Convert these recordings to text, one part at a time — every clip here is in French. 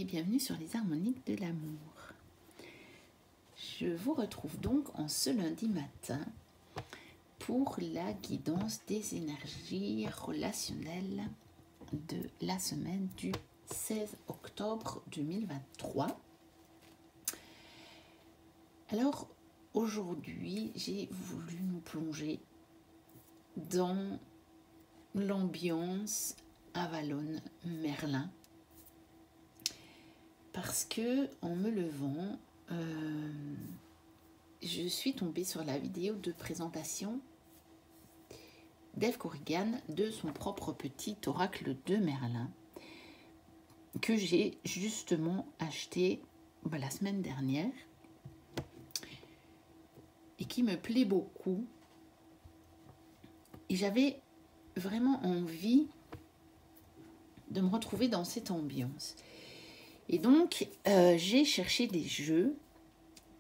bienvenue sur les harmoniques de l'amour. Je vous retrouve donc en ce lundi matin pour la guidance des énergies relationnelles de la semaine du 16 octobre 2023. Alors aujourd'hui, j'ai voulu nous plonger dans l'ambiance Avalon Merlin parce que en me levant, je suis tombée sur la vidéo de présentation d'Eve Corrigan de son propre petit oracle de Merlin que j'ai justement acheté la semaine dernière et qui me plaît beaucoup. Et j'avais vraiment envie de me retrouver dans cette ambiance. Et donc, j'ai cherché des jeux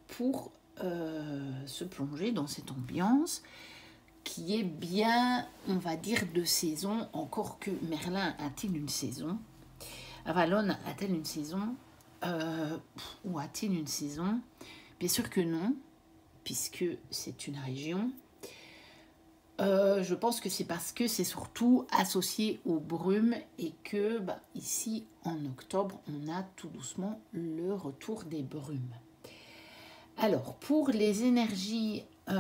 pour se plonger dans cette ambiance qui est bien, on va dire, de saison, encore que Merlin a-t-il une saison? Avalon a-t-elle une saison? Ou a-t-il une saison? Bien sûr que non, puisque c'est une région. Je pense que c'est parce que c'est surtout associé aux brumes et que ici en octobre on a tout doucement le retour des brumes. Alors pour les énergies, pour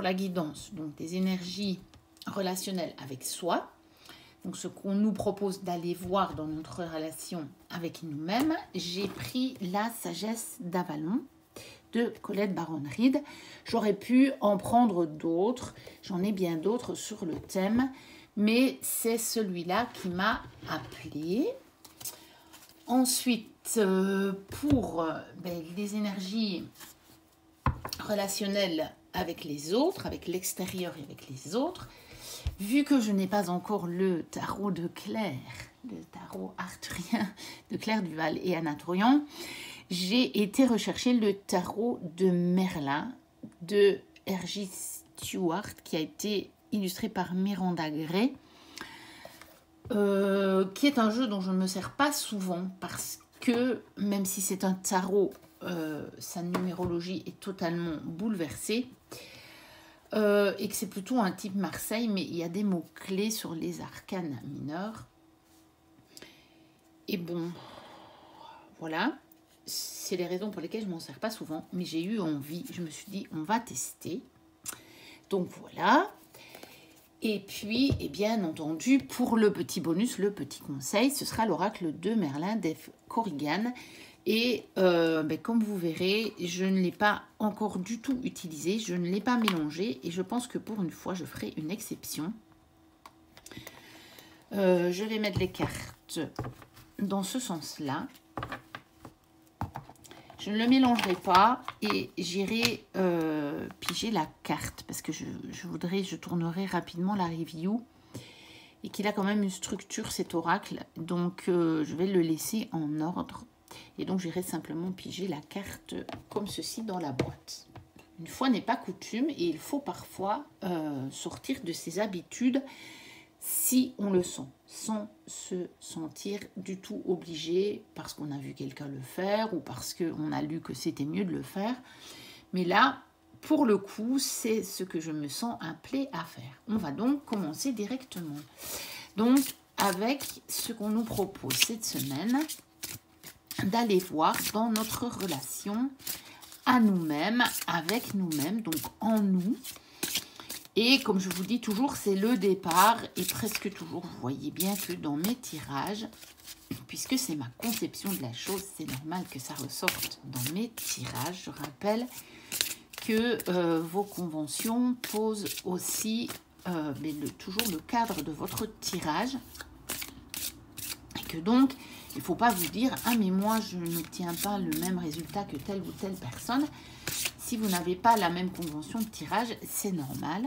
la guidance, donc des énergies relationnelles avec soi, donc ce qu'on nous propose d'aller voir dans notre relation avec nous-mêmes, j'ai pris la sagesse d'Avalon de Colette Baron-Reid. J'aurais pu en prendre d'autres, j'en ai bien d'autres sur le thème, mais c'est celui-là qui m'a appelée. Ensuite, pour les énergies relationnelles avec les autres, avec l'extérieur et avec les autres, vu que je n'ai pas encore le tarot de Claire, le tarot arthurien de Claire Duval et Anna Troyan, j'ai été rechercher le tarot de Merlin de R.J. Stewart qui a été illustré par Miranda Gray, qui est un jeu dont je ne me sers pas souvent parce que même si c'est un tarot, sa numérologie est totalement bouleversée et que c'est plutôt un type Marseille, mais il y a des mots-clés sur les arcanes mineurs. Et bon, voilà. C'est les raisons pour lesquelles je ne m'en sers pas souvent, mais j'ai eu envie, je me suis dit, on va tester. Donc voilà. Et puis, et bien entendu, pour le petit bonus, le petit conseil, ce sera l'oracle de Merlin d'Eve Corrigan. Et comme vous verrez, je ne l'ai pas encore du tout utilisé, je ne l'ai pas mélangé, et je pense que pour une fois, je ferai une exception. Je vais mettre les cartes dans ce sens-là. Je ne le mélangerai pas et j'irai piger la carte parce que je tournerai rapidement la review et qu'il a quand même une structure cet oracle. Donc je vais le laisser en ordre et donc j'irai simplement piger la carte comme ceci dans la boîte. Une fois n'est pas coutume et il faut parfois sortir de ses habitudes si on le sent, sans se sentir du tout obligé parce qu'on a vu quelqu'un le faire ou parce qu'on a lu que c'était mieux de le faire. Mais là, pour le coup, c'est ce que je me sens appelée à faire. On va donc commencer directement. Donc, avec ce qu'on nous propose cette semaine, d'aller voir dans notre relation à nous-mêmes, avec nous-mêmes, donc en nous. Et comme je vous dis toujours, c'est le départ et presque toujours, vous voyez bien que dans mes tirages, puisque c'est ma conception de la chose, c'est normal que ça ressorte dans mes tirages. Je rappelle que vos conventions posent aussi toujours le cadre de votre tirage. Et que donc, il ne faut pas vous dire « Ah mais moi, je n'obtiens pas le même résultat que telle ou telle personne ». Si vous n'avez pas la même convention de tirage, c'est normal.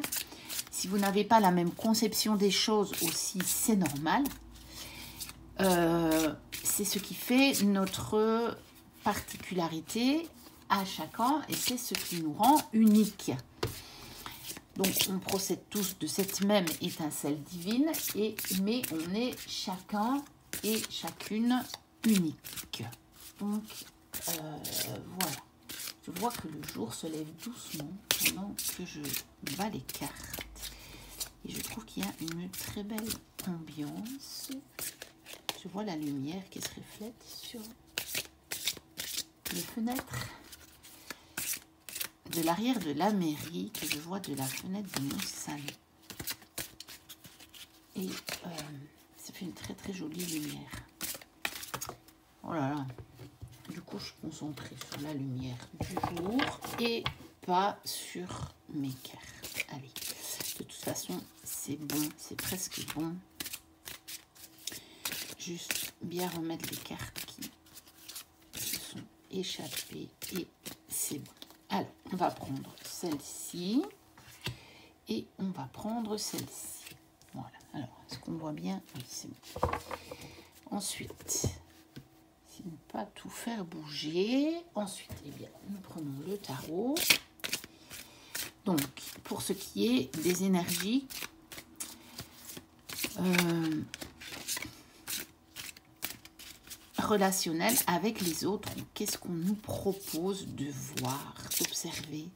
Si vous n'avez pas la même conception des choses aussi, c'est normal. C'est ce qui fait notre particularité à chacun et c'est ce qui nous rend unique. Donc, on procède tous de cette même étincelle divine, mais on est chacun et chacune unique. Donc, voilà. Je vois que le jour se lève doucement pendant que je bats les cartes. Et je trouve qu'il y a une très belle ambiance. Je vois la lumière qui se reflète sur les fenêtres de l'arrière de la mairie, que je vois de la fenêtre de mon salon. Et ça fait une très très jolie lumière. Oh là là. Du coup, je suis concentrée sur la lumière du jour et pas sur mes cartes. Allez, de toute façon, c'est bon, c'est presque bon. Juste bien remettre les cartes qui se sont échappées et c'est bon. Alors, on va prendre celle-ci et on va prendre celle-ci. Voilà. Alors, est-ce qu'on voit bien? Oui, c'est bon. Ensuite, ne pas tout faire bouger. Ensuite, eh bien, nous prenons le tarot. Donc, pour ce qui est des énergies relationnelles avec les autres, qu'est-ce qu'on nous propose de voir, d'observer,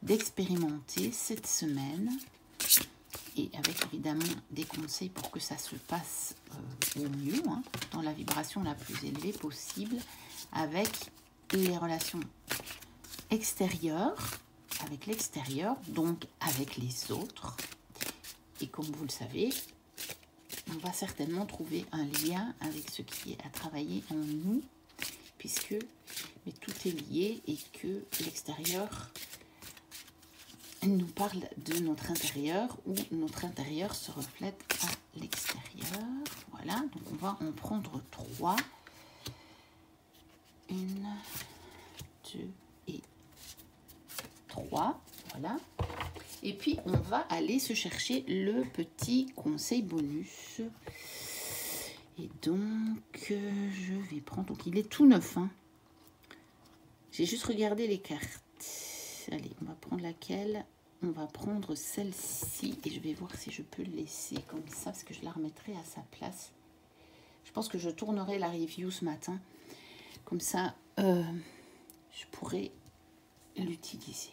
d'expérimenter cette semaine? Et avec évidemment des conseils pour que ça se passe au mieux, hein, dans la vibration la plus élevée possible, avec les relations extérieures, avec l'extérieur, donc avec les autres. Et comme vous le savez, on va certainement trouver un lien avec ce qui est à travailler en nous, puisque mais tout est lié et que l'extérieur nous parle de notre intérieur, où notre intérieur se reflète à l'extérieur. Voilà, donc on va en prendre 3. 1, 2 et 3. Voilà. Et puis, on va aller se chercher le petit conseil bonus. Et donc, je vais prendre... Donc, il est tout neuf. Hein. J'ai juste regardé les cartes. Allez, on va prendre laquelle? On va prendre celle-ci et je vais voir si je peux le laisser comme ça parce que je la remettrai à sa place. Je pense que je tournerai la review ce matin. Comme ça, je pourrai l'utiliser.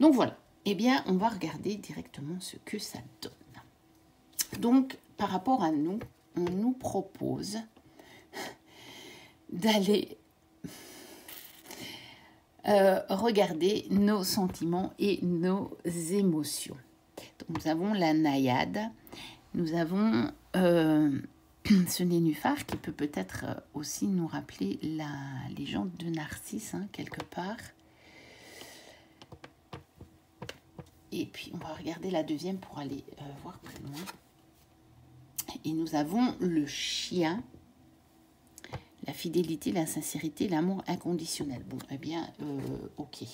Donc voilà. Eh bien, on va regarder directement ce que ça donne. Donc, par rapport à nous, on nous propose d'aller regarder nos sentiments et nos émotions. Donc, nous avons la naïade, nous avons ce nénuphar qui peut peut-être aussi nous rappeler la légende de Narcisse, hein, quelque part. Et puis, on va regarder la deuxième pour aller voir plus loin. Et nous avons le chien, la fidélité, la sincérité, l'amour inconditionnel. Bon, eh bien, ok.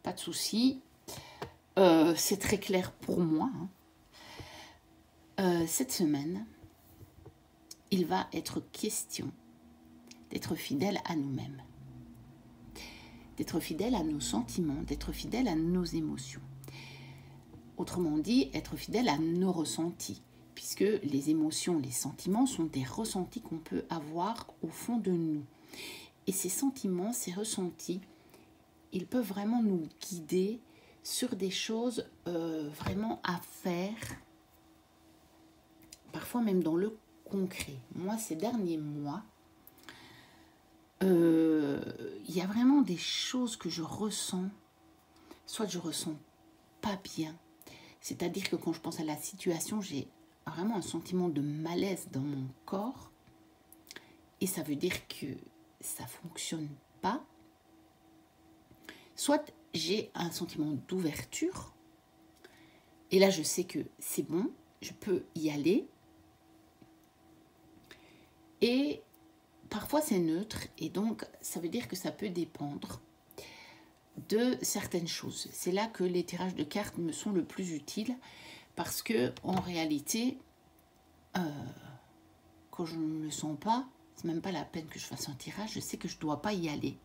Pas de souci. C'est très clair pour moi. Hein. Cette semaine, il va être question d'être fidèle à nous-mêmes. D'être fidèle à nos sentiments, d'être fidèle à nos émotions. Autrement dit, être fidèle à nos ressentis. Puisque les émotions, les sentiments sont des ressentis qu'on peut avoir au fond de nous. Et ces sentiments, ces ressentis, ils peuvent vraiment nous guider sur des choses vraiment à faire, parfois même dans le concret. Moi, ces derniers mois, il y a vraiment des choses que je ressens, soit je ressens pas bien, c'est-à-dire que quand je pense à la situation, j'ai vraiment un sentiment de malaise dans mon corps et ça veut dire que ça fonctionne pas. Soit j'ai un sentiment d'ouverture et là je sais que c'est bon, je peux y aller. Et parfois c'est neutre et donc ça veut dire que ça peut dépendre de certaines choses. C'est là que les tirages de cartes me sont le plus utiles. Parce que en réalité, quand je ne le sens pas, c'est même pas la peine que je fasse un tirage, je sais que je ne dois pas y aller.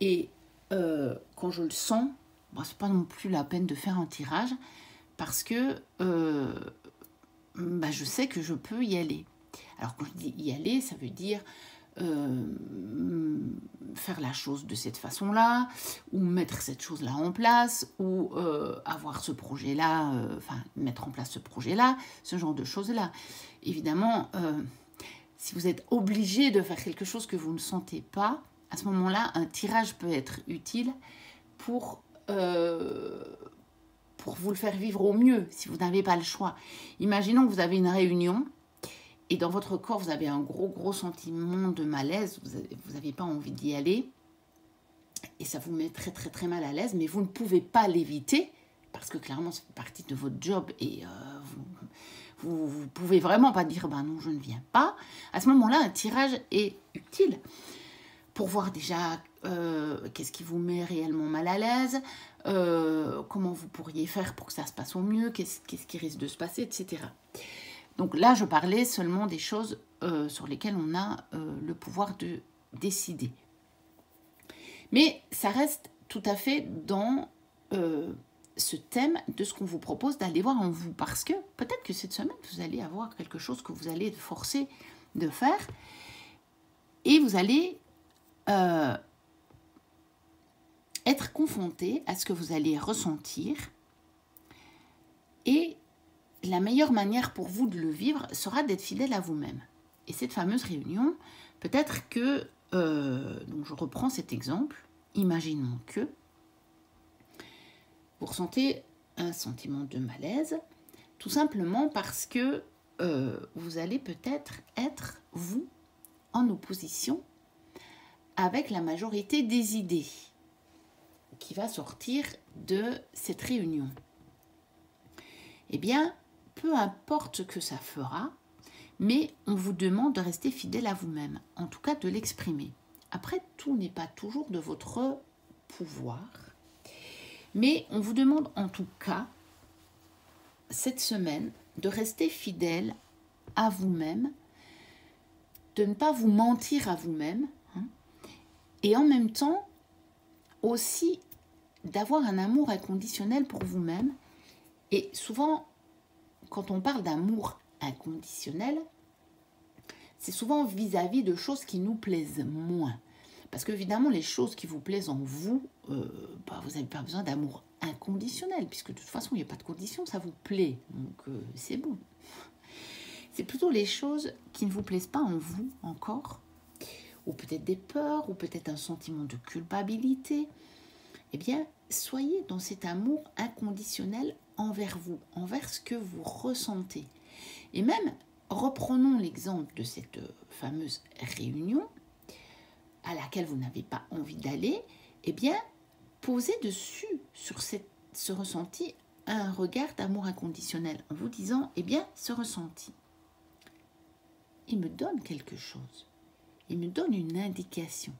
Et quand je le sens, bon, c'est pas non plus la peine de faire un tirage, parce que bah, je sais que je peux y aller. Alors quand je dis y aller, ça veut dire faire la chose de cette façon-là, ou mettre cette chose-là en place, ou avoir ce projet-là, enfin mettre en place ce projet-là, ce genre de choses-là. Évidemment, si vous êtes obligé de faire quelque chose que vous ne sentez pas, à ce moment-là, un tirage peut être utile pour vous le faire vivre au mieux, si vous n'avez pas le choix. Imaginons que vous avez une réunion, et dans votre corps, vous avez un gros sentiment de malaise, vous n'avez pas envie d'y aller, et ça vous met très mal à l'aise, mais vous ne pouvez pas l'éviter, parce que clairement, ça fait partie de votre job, et vous pouvez vraiment pas dire, ben non, je ne viens pas. À ce moment-là, un tirage est utile pour voir déjà qu'est-ce qui vous met réellement mal à l'aise, comment vous pourriez faire pour que ça se passe au mieux, qu'est-ce qui risque de se passer, etc. Donc là, je parlais seulement des choses sur lesquelles on a le pouvoir de décider. Mais ça reste tout à fait dans ce thème de ce qu'on vous propose d'aller voir en vous. Parce que peut-être que cette semaine, vous allez avoir quelque chose que vous allez être forcé de faire. Et vous allez être confronté à ce que vous allez ressentir. Et la meilleure manière pour vous de le vivre sera d'être fidèle à vous-même. Et cette fameuse réunion, peut-être que, donc je reprends cet exemple, imaginons que vous ressentez un sentiment de malaise, tout simplement parce que vous allez peut-être être, vous, en opposition avec la majorité des idées qui va sortir de cette réunion. Eh bien, peu importe ce que ça fera, mais on vous demande de rester fidèle à vous-même, en tout cas de l'exprimer. Après, tout n'est pas toujours de votre pouvoir, mais on vous demande en tout cas, cette semaine, de rester fidèle à vous-même, de ne pas vous mentir à vous-même, hein, et en même temps, aussi d'avoir un amour inconditionnel pour vous-même. Et souvent, quand on parle d'amour inconditionnel, c'est souvent vis-à-vis de choses qui nous plaisent moins. Parce qu'évidemment, les choses qui vous plaisent en vous, vous n'avez pas besoin d'amour inconditionnel, puisque de toute façon, il n'y a pas de condition, ça vous plaît. Donc, c'est bon. C'est plutôt les choses qui ne vous plaisent pas en vous encore, ou peut-être des peurs, ou peut-être un sentiment de culpabilité. Eh bien, soyez dans cet amour inconditionnel envers vous, envers ce que vous ressentez. Et même, reprenons l'exemple de cette fameuse réunion à laquelle vous n'avez pas envie d'aller, eh bien, posez dessus, sur ce ressenti, un regard d'amour inconditionnel, en vous disant, eh bien, ce ressenti, il me donne quelque chose, il me donne une indication.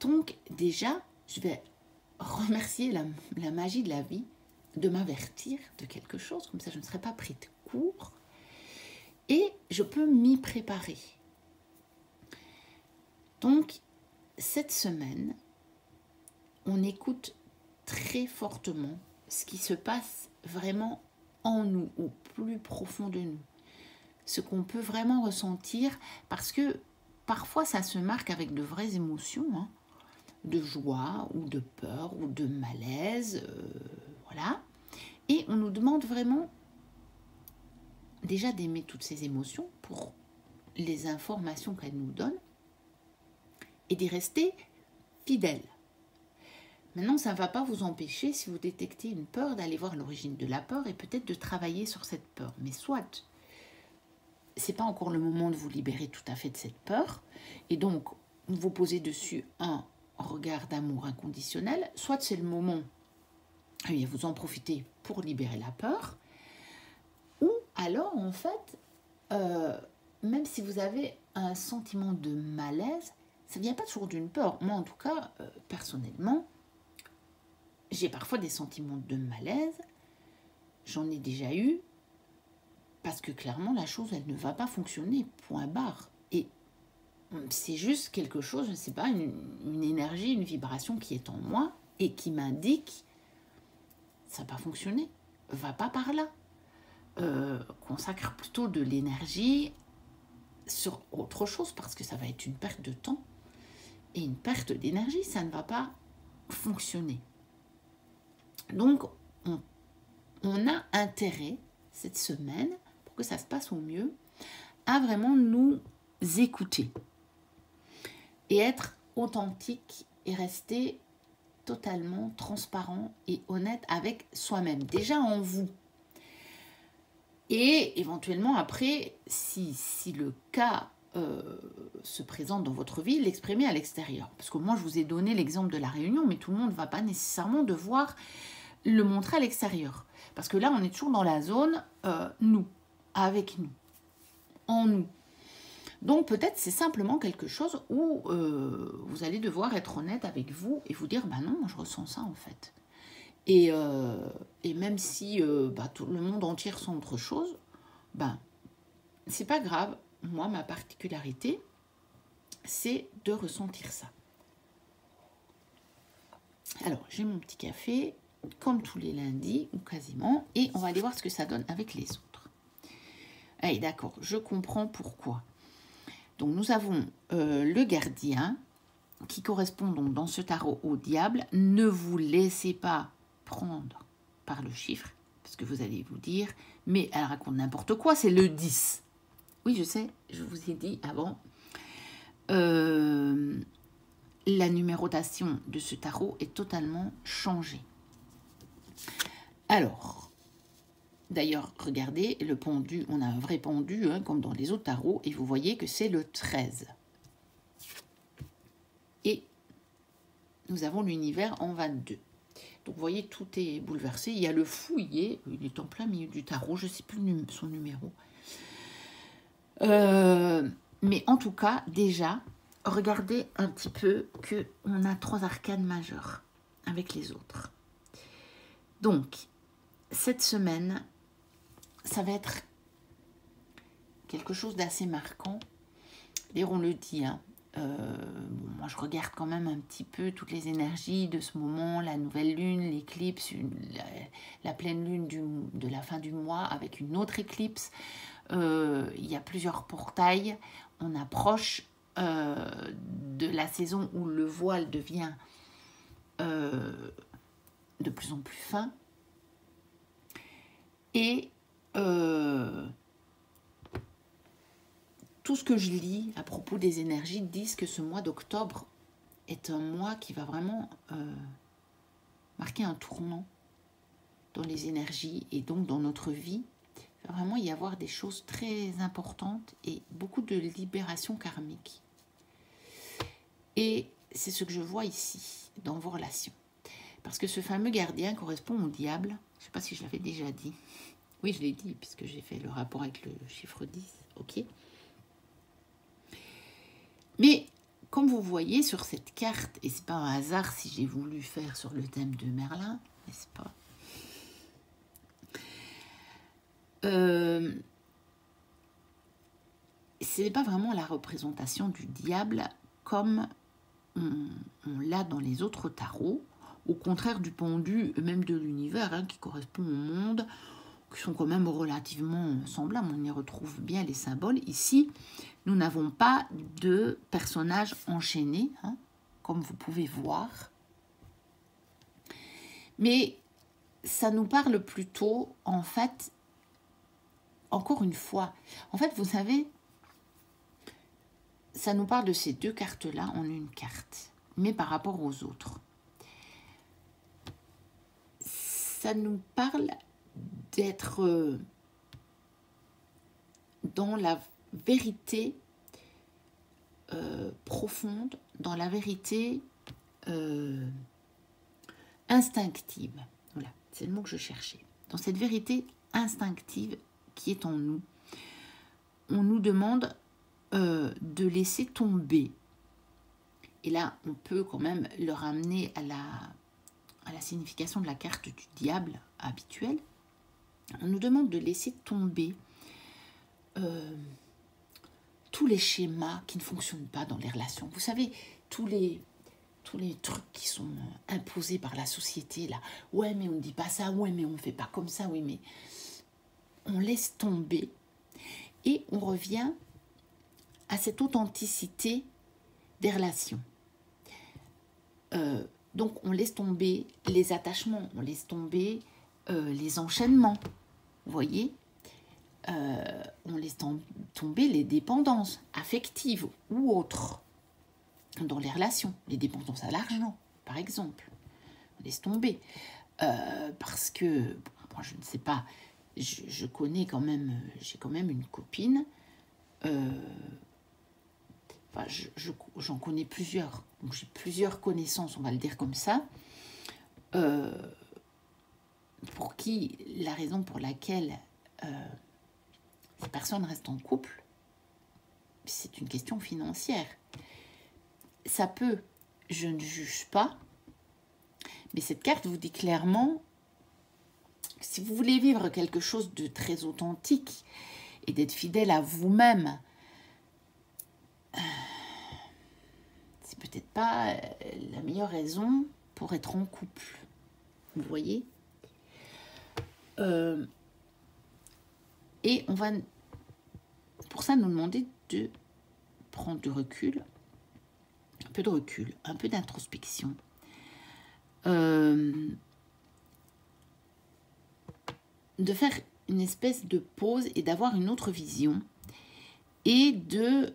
Donc, déjà, je vais remercier la magie de la vie de m'avertir de quelque chose, comme ça je ne serai pas pris de court, et je peux m'y préparer. Donc, cette semaine, on écoute très fortement ce qui se passe vraiment en nous, au plus profond de nous. Ce qu'on peut vraiment ressentir, parce que parfois ça se marque avec de vraies émotions, hein, de joie ou de peur ou de malaise, voilà. Et on nous demande vraiment déjà d'aimer toutes ces émotions pour les informations qu'elles nous donnent et d'y rester fidèle. Maintenant, ça ne va pas vous empêcher, si vous détectez une peur, d'aller voir l'origine de la peur et peut-être de travailler sur cette peur. Mais soit, ce n'est pas encore le moment de vous libérer tout à fait de cette peur, et donc vous posez dessus un regard d'amour inconditionnel, soit c'est le moment, et vous en profitez pour libérer la peur, ou alors, en fait, même si vous avez un sentiment de malaise, ça ne vient pas toujours d'une peur. Moi, en tout cas, personnellement, j'ai parfois des sentiments de malaise. J'en ai déjà eu parce que clairement, la chose, elle ne va pas fonctionner, point barre. Et c'est juste quelque chose, je ne sais pas, une énergie, une vibration qui est en moi et qui m'indique ça n'a pas fonctionné, va pas par là. consacre plutôt de l'énergie sur autre chose, parce que ça va être une perte de temps et une perte d'énergie, ça ne va pas fonctionner. Donc, on a intérêt, cette semaine, pour que ça se passe au mieux, à vraiment nous écouter et être authentique et rester totalement transparent et honnête avec soi-même, déjà en vous. Et éventuellement après, si le cas se présente dans votre vie, l'exprimer à l'extérieur. Parce que moi, je vous ai donné l'exemple de la réunion, mais tout le monde ne va pas nécessairement devoir le montrer à l'extérieur. Parce que là, on est toujours dans la zone nous, avec nous, en nous. Donc peut-être c'est simplement quelque chose où vous allez devoir être honnête avec vous et vous dire, bah non, moi je ressens ça en fait. Et même si tout le monde entier ressent autre chose, c'est pas grave. Moi, ma particularité, c'est de ressentir ça. Alors, j'ai mon petit café, comme tous les lundis, ou quasiment, et on va aller voir ce que ça donne avec les autres. Allez, d'accord, je comprends pourquoi. Donc, nous avons le gardien, qui correspond donc dans ce tarot au diable. Ne vous laissez pas prendre par le chiffre, parce que vous allez vous dire, mais elle raconte n'importe quoi, c'est le 10. Oui, je sais, je vous ai dit avant, la numérotation de ce tarot est totalement changée. Alors, d'ailleurs, regardez, le pendu, on a un vrai pendu, hein, comme dans les autres tarots, et vous voyez que c'est le 13. Et nous avons l'univers en 22. Donc, vous voyez, tout est bouleversé. Il y a le fouillé, il est en plein milieu du tarot, je ne sais plus son numéro. Mais en tout cas, déjà, regardez un petit peu qu'on a 3 arcanes majeures avec les autres. Donc, cette semaine, ça va être quelque chose d'assez marquant. D'ailleurs, on le dit, hein. Moi, je regarde quand même un petit peu toutes les énergies de ce moment, la nouvelle lune, l'éclipse, la pleine lune de la fin du mois avec une autre éclipse. Il y a plusieurs portails. On approche de la saison où le voile devient de plus en plus fin. Et tout ce que je lis à propos des énergies disent que ce mois d'octobre est un mois qui va vraiment marquer un tournant dans les énergies et donc dans notre vie. Il va vraiment y avoir des choses très importantes et beaucoup de libération karmique. Et c'est ce que je vois ici, dans vos relations. Parce que ce fameux gardien correspond au diable. Je ne sais pas si je l'avais déjà dit. Oui, je l'ai dit, puisque j'ai fait le rapport avec le chiffre 10. Ok. Mais, comme vous voyez sur cette carte, et c'est pas un hasard si j'ai voulu faire sur le thème de Merlin, n'est-ce pas? Ce n'est pas vraiment la représentation du diable comme on l'a dans les autres tarots, au contraire du pendu, même de l'univers, hein, qui correspond au monde, qui sont quand même relativement semblables, on y retrouve bien les symboles. Ici, nous n'avons pas de personnages enchaînés, hein, comme vous pouvez voir, mais ça nous parle plutôt, en fait, encore une fois, en fait, vous savez, ça nous parle de ces deux cartes-là en une carte, mais par rapport aux autres. Ça nous parle d'être dans la vérité profonde, dans la vérité instinctive. Voilà, c'est le mot que je cherchais. Dans cette vérité instinctive qui est en nous, on nous demande de laisser tomber. Et là, on peut quand même le ramener à la signification de la carte du diable habituelle. On nous demande de laisser tomber tous les schémas qui ne fonctionnent pas dans les relations. Vous savez, tous les trucs qui sont imposés par la société, là. Ouais, mais on ne dit pas ça, ouais, mais on ne fait pas comme ça, oui, mais... on laisse tomber et on revient à cette authenticité des relations. Donc, on laisse tomber les attachements, on laisse tomber les enchaînements, vous voyez, on laisse tomber les dépendances affectives ou autres dans les relations, les dépendances à l'argent, par exemple. On laisse tomber. Parce que, bon, moi, je ne sais pas, je connais quand même, j'ai quand même une copine, enfin, j'en connais plusieurs, donc j'ai plusieurs connaissances, on va le dire comme ça, pour qui la raison pour laquelle ces personnes restent en couple, c'est une question financière. Ça peut, je ne juge pas, mais cette carte vous dit clairement, si vous voulez vivre quelque chose de très authentique et d'être fidèle à vous-même, c'est peut-être pas la meilleure raison pour être en couple. Vous voyez ? Et on va pour ça nous demander de prendre du recul, un peu de recul, un peu d'introspection. De faire une espèce de pause et d'avoir une autre vision et de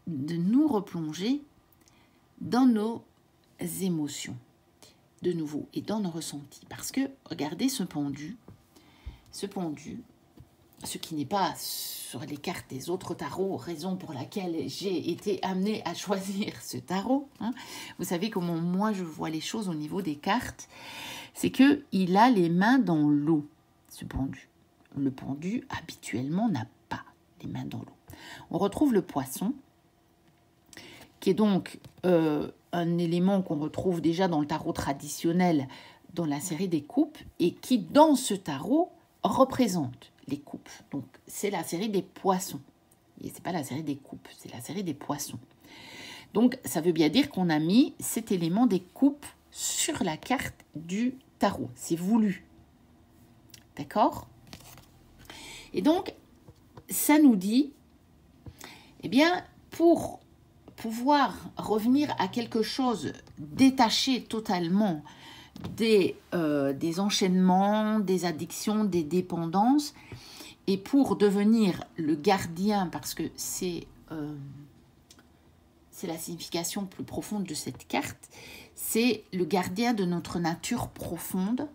nous replonger dans nos émotions de nouveau et dans nos ressentis. Parce que, regardez ce pendu, ce qui n'est pas sur les cartes des autres tarots, raison pour laquelle j'ai été amenée à choisir ce tarot. Hein. Vous savez comment moi je vois les choses au niveau des cartes, c'est qu'il a les mains dans l'eau, ce pendu. Le pendu, habituellement, n'a pas les mains dans l'eau. On retrouve le poisson, qui est donc un élément qu'on retrouve déjà dans le tarot traditionnel, dans la série des coupes, et qui, dans ce tarot, représente les coupes. Donc, c'est la série des poissons. Et ce n'est pas la série des coupes, c'est la série des poissons. Donc, ça veut bien dire qu'on a mis cet élément des coupes sur la carte du tarot. C'est voulu. D'accord ? Et donc, ça nous dit, eh bien, pour pouvoir revenir à quelque chose détaché totalement des enchaînements, des addictions, des dépendances, et pour devenir le gardien, parce que c'est la signification plus profonde de cette carte, c'est le gardien de notre nature profonde,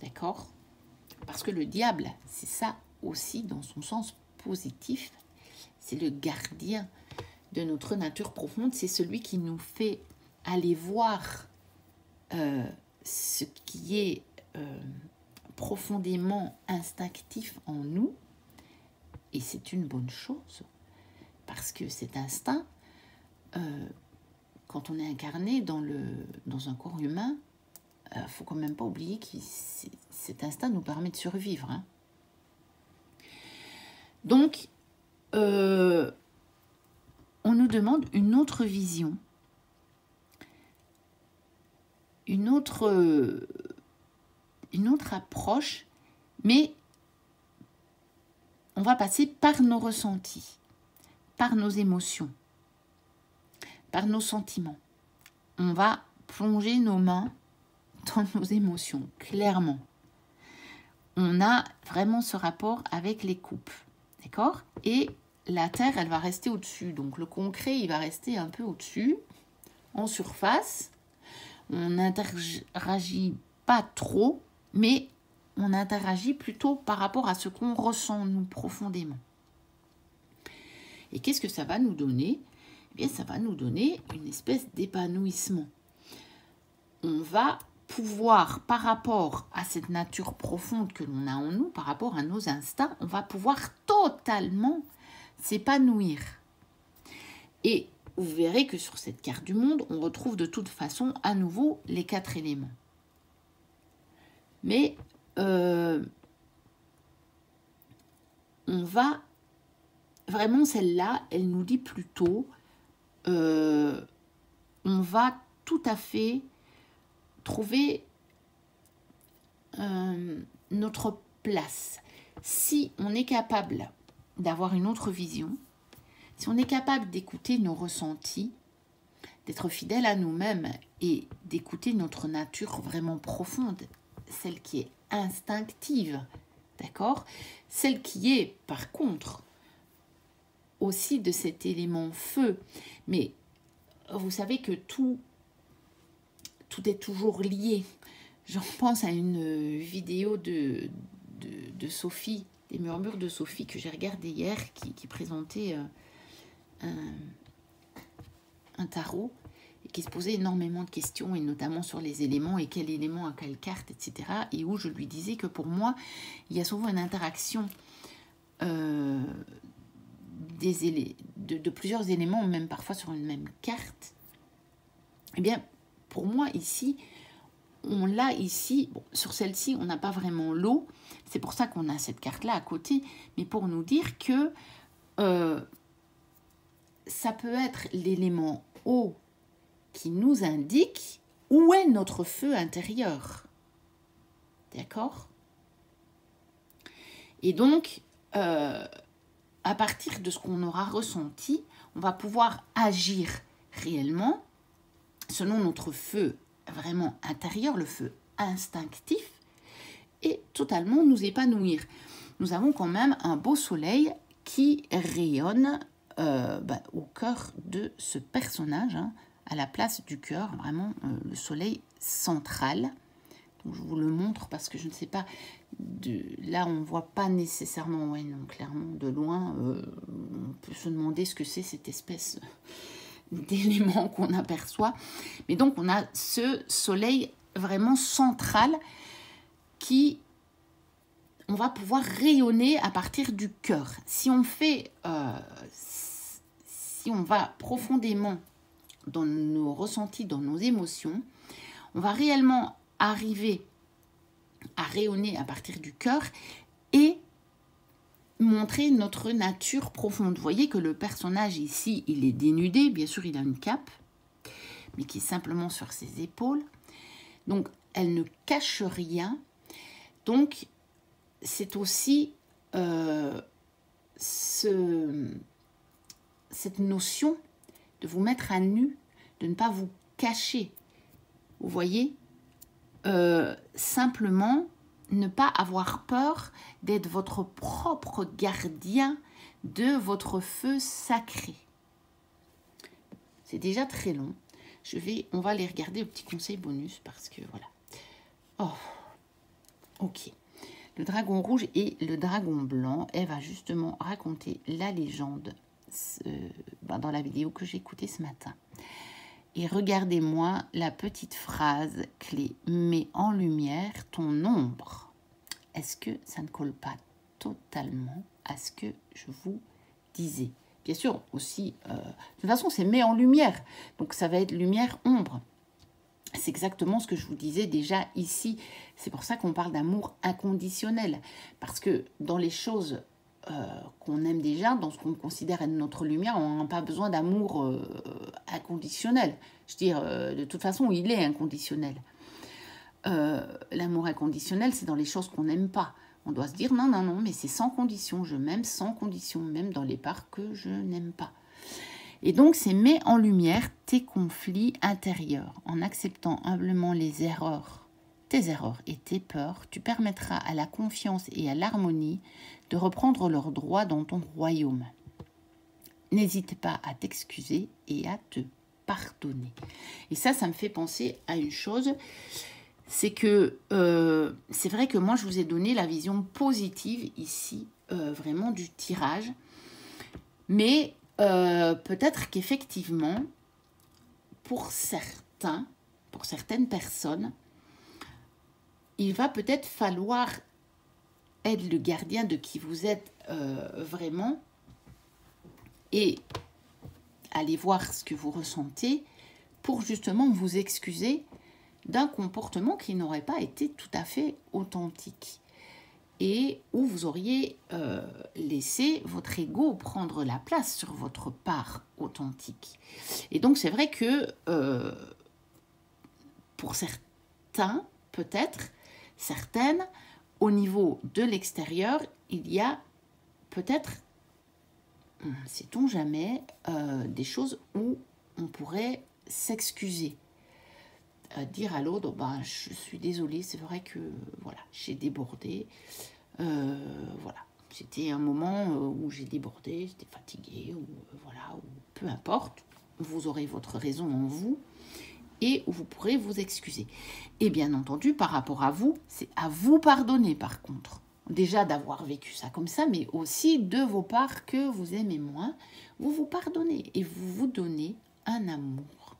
d'accord ? Parce que le diable, c'est ça aussi dans son sens positif, c'est le gardien de notre nature profonde, c'est celui qui nous fait aller voir ce qui est profondément instinctif en nous, et c'est une bonne chose, parce que cet instinct, quand on est incarné dans un corps humain, faut quand même pas oublier que cet instinct nous permet de survivre. Hein. Donc, on nous demande une autre vision, une autre approche, mais on va passer par nos ressentis, par nos émotions, par nos sentiments. On va plonger nos mains dans nos émotions, clairement. On a vraiment ce rapport avec les coupes, d'accord ? Et la terre, elle va rester au-dessus. Donc, le concret, il va rester un peu au-dessus, en surface. On n'interagit pas trop, mais on interagit plutôt par rapport à ce qu'on ressent, nous, profondément. Et qu'est-ce que ça va nous donner ? Eh bien, ça va nous donner une espèce d'épanouissement. On va pouvoir, par rapport à cette nature profonde que l'on a en nous, par rapport à nos instincts, on va pouvoir totalement s'épanouir. Et vous verrez que sur cette carte du monde, on retrouve de toute façon à nouveau les 4 éléments. Mais on va, vraiment celle-là, elle nous dit plutôt, on va tout à fait trouver notre place. Si on est capable d'avoir une autre vision, si on est capable d'écouter nos ressentis, d'être fidèle à nous-mêmes et d'écouter notre nature vraiment profonde, celle qui est instinctive, d'accord? Celle qui est, par contre, aussi de cet élément feu. Mais vous savez que tout est toujours lié. J'en pense à une vidéo de Sophie, des murmures de Sophie que j'ai regardé hier, qui présentait un tarot et qui se posait énormément de questions, et notamment sur les éléments et quel élément à quelle carte, etc. Et où je lui disais que pour moi, il y a souvent une interaction de plusieurs éléments, même parfois sur une même carte. Eh bien, pour moi, ici, on l'a ici, bon, sur celle-ci, on n'a pas vraiment l'eau, c'est pour ça qu'on a cette carte-là à côté, mais pour nous dire que ça peut être l'élément eau qui nous indique où est notre feu intérieur. D'accord? Et donc, à partir de ce qu'on aura ressenti, on va pouvoir agir réellement selon notre feu vraiment intérieur, le feu instinctif, et totalement nous épanouir. Nous avons quand même un beau soleil qui rayonne au cœur de ce personnage, hein, à la place du cœur, vraiment le soleil central. Donc, je vous le montre parce que je ne sais pas, là on ne voit pas nécessairement, ouais, non, clairement de loin, on peut se demander ce que c'est cette espèce d'élément qu'on aperçoit. Mais donc on a ce soleil vraiment central qui, on va pouvoir rayonner à partir du cœur. Si on fait, si on va profondément dans nos ressentis, dans nos émotions, on va réellement arriver à rayonner à partir du cœur et montrer notre nature profonde. Vous voyez que le personnage ici, il est dénudé. Bien sûr, il a une cape, mais qui est simplement sur ses épaules. Donc, elle ne cache rien. Donc, c'est aussi cette notion de vous mettre à nu, de ne pas vous cacher. Vous voyez, simplement ne pas avoir peur d'être votre propre gardien de votre feu sacré. C'est déjà très long. On va les regarder au petit conseil bonus parce que voilà. Oh, ok. Le dragon rouge et le dragon blanc. Elle va justement raconter la légende dans la vidéo que j'ai écoutée ce matin. Et regardez-moi la petite phrase clé. Mets en lumière ton ombre. Est-ce que ça ne colle pas totalement à ce que je vous disais? Bien sûr, aussi, de toute façon, c'est mets en lumière. Donc, ça va être lumière-ombre. C'est exactement ce que je vous disais déjà ici. C'est pour ça qu'on parle d'amour inconditionnel. Parce que dans les choses qu'on aime déjà, dans ce qu'on considère être notre lumière, on n'a pas besoin d'amour inconditionnel. Je veux dire, de toute façon, il est inconditionnel. L'amour inconditionnel, c'est dans les choses qu'on n'aime pas. On doit se dire non, non, non, mais c'est sans condition. Je m'aime sans condition, même dans les parts que je n'aime pas. Et donc, c'est mets en lumière tes conflits intérieurs. En acceptant humblement les erreurs, tes erreurs et tes peurs, tu permettras à la confiance et à l'harmonie de reprendre leurs droits dans ton royaume. N'hésite pas à t'excuser et à te pardonner. Et ça me fait penser à une chose, c'est que c'est vrai que moi, je vous ai donné la vision positive ici, vraiment du tirage. Mais peut-être qu'effectivement, pour certaines personnes, il va peut-être falloir être le gardien de qui vous êtes vraiment et aller voir ce que vous ressentez pour justement vous excuser d'un comportement qui n'aurait pas été tout à fait authentique et où vous auriez laissé votre ego prendre la place sur votre part authentique. Et donc, c'est vrai que pour certains, peut-être, certaines, au niveau de l'extérieur, il y a peut-être, sait-on jamais, des choses où on pourrait s'excuser. Dire à l'autre, ben, je suis désolée, c'est vrai que voilà, j'ai débordé. Voilà, c'était un moment où j'ai débordé, j'étais fatiguée, ou voilà, ou peu importe. Vous aurez votre raison en vous et vous pourrez vous excuser. Et bien entendu, par rapport à vous, c'est à vous pardonner par contre. Déjà d'avoir vécu ça comme ça, mais aussi de vos parts que vous aimez moins, vous vous pardonnez et vous vous donnez un amour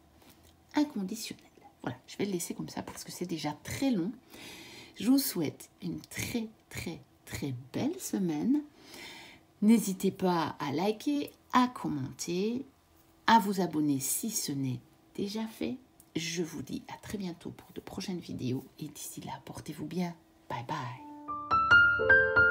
inconditionnel. Voilà, je vais le laisser comme ça parce que c'est déjà très long. Je vous souhaite une très belle semaine. N'hésitez pas à liker, à commenter, à vous abonner si ce n'est déjà fait. Je vous dis à très bientôt pour de prochaines vidéos et d'ici là, portez-vous bien. Bye bye.